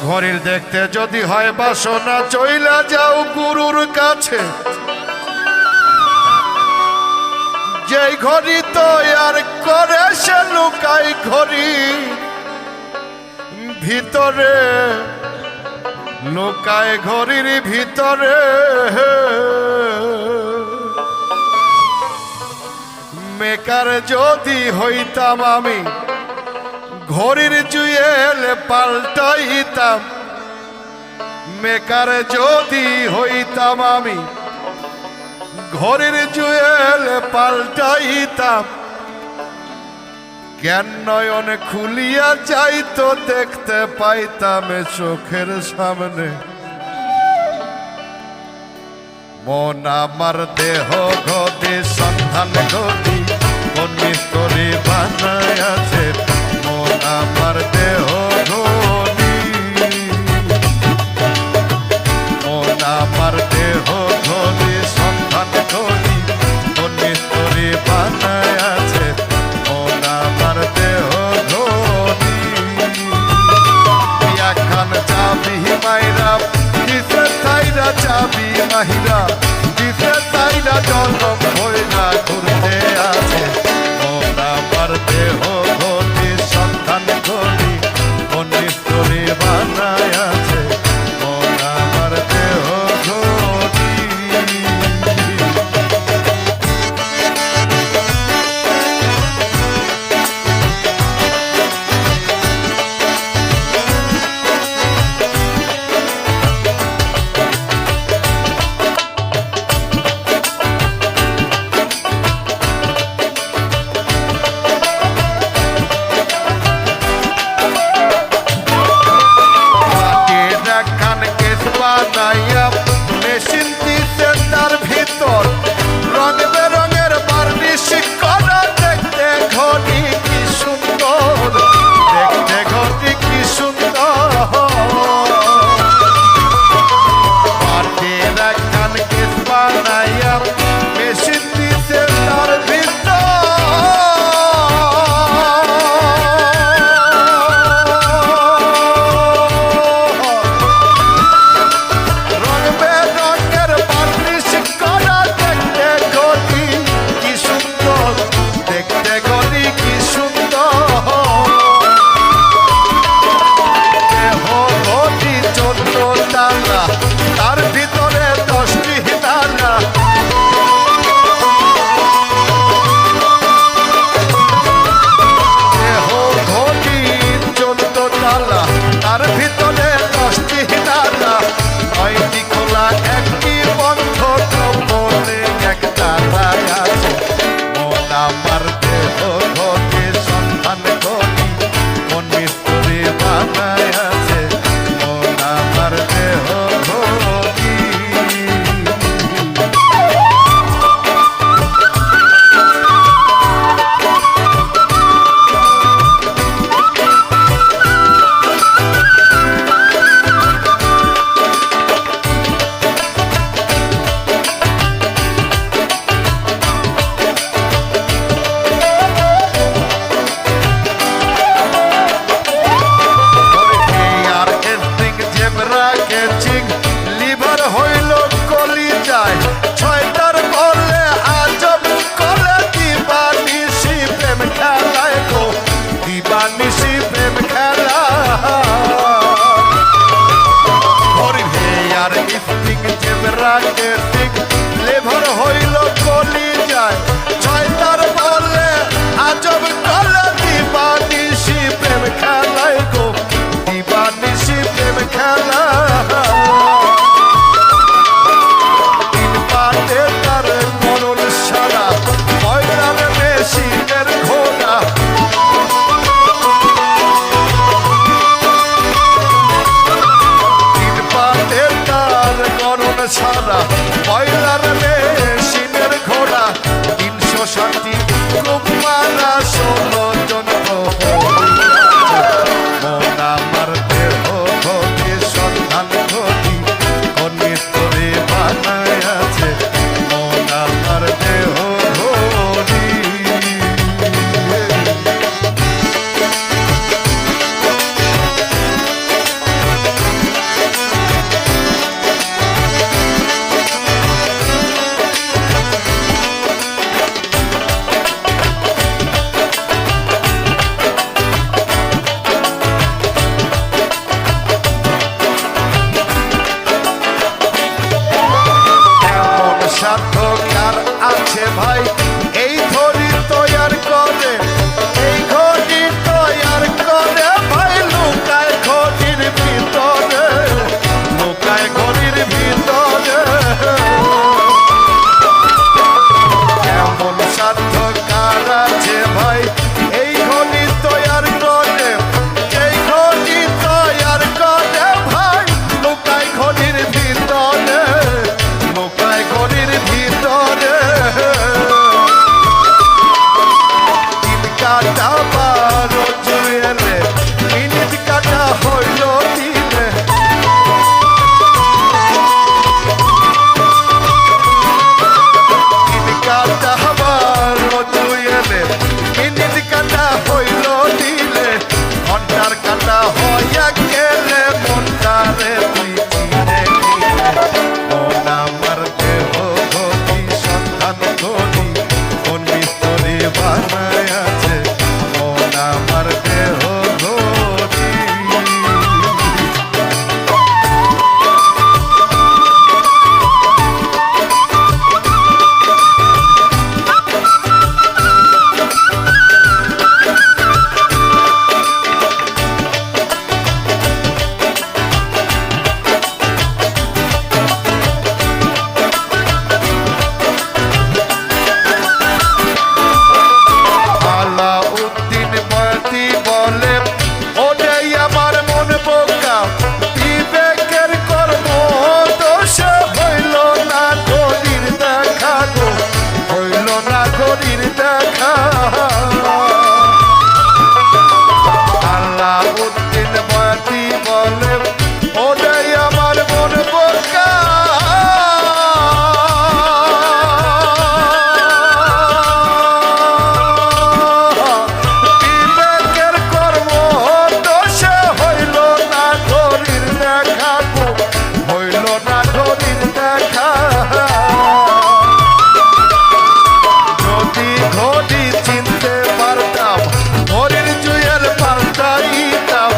ঘড়ির দেখতে যদি হয় বাসনা চইলা যাও গুরুর কাছে যেই ঘড়ি তো আর করে সে লুকাই ঘড়ি ভিতরে লুকায় ঘড়ির ভিতরে মেকার যদি হইতাম আমি ঘড়ির জুয়েল পাল্টাইতাম মেকার যদি হইতাম আমি ঘড়ির জুয়েল পাল্টাইতাম জ্ঞান নয়ন খুলিয়া যাইতো দেখতে পাইতাম চোখের সামনে মন আমার দেহ গদি সন্ধান গদি কোন মিস্ত্রি বানায় আছে মন আমার দেহ গদি মন আমার দেহ গদি সন্ধান গদি কোন মিস্ত্রি বানায় আছে মন আমার দেহ গদি এখন চাবি মাইরা দিছে তাইরা চাবি মাহিরা দিছে তাইরা জন্ম হইরা ঘুরতে আছে মন আমার দেহ গতি সন্ধান গতি কোন মিস্ত্রি বানায় আছে মন আমার দেহ গতি মেশিন দিতে তার ভিতর রং বেরঙের বার্নিশ করা দেখতে ঘড়ি কি সুন্দর দেখতে ঘড়ি কি সুন্দর মাটির একখান কেস বানাইয়া মেশিন দিতে তার ভিতর তার ভিতরে 10টি তালা দেহ ঘটি 14 তালা তার ভিতরে 10টি তালা 9টি খোলা 1টি বন্ধ বলে এক তালায় আছে মন আমার দেহ ঘটি সন্ধান ঘটি কোন মিস্ত্রি বানায় আছে মন আমার দেহ লিভার হইল কলি যায় 6টার বলে আজব কলে দিবানিশি প্রেম খেলায় গো দিবানিশি প্রেম খেলা হরিণ হে আর স্প্রিং জেবরা কেসিং লিভার হইল কলি যায় 6টার বলে আজব কলে দিবানিশি প্রেম খেলায় গো দিবানিশি প্রেম খেলা ছাড়া ময়লার মেশিনের ঘোড়া 360 খুব মারা 16 জন মন আমার দেহ ঘটি সন্ধান ঘটি কোন মিস্ত্রি বানায় আছে মন আমার দেহ ঘটি বলে ওটাই আমার মন বোকা বিবেকের কর্ম দোষে হইল না ঘড়ির দেখা হইল না ঘড়ির দেখা যদি ঘড়ি চিনতে পারতাম ঘড়ির জুয়েল পাল্টাইতাম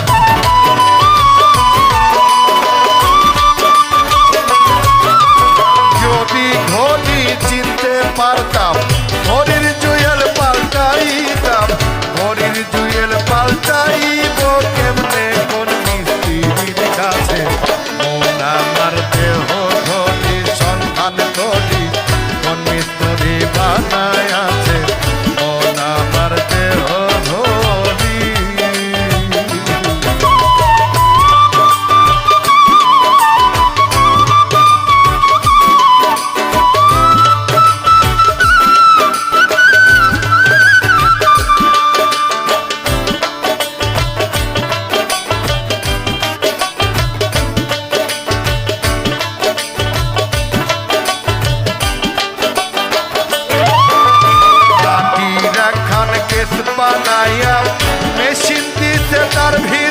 যদি ঘড়ি চিনতে পারতাম ঘড়ির জুয়েল পাল্টাইতাম ঘড়ির জুয়েল পাল্টাইব কেমনে কোন মিস্ত্রির কাছে মন আমার দেহ ঘড়ির সন্ধান ঘড়ি কোন মিস্ত্রি বানায় আছে মন আমার দেহ ঘড়ি বানাইয়া মেশিন দিতে তার ভিড়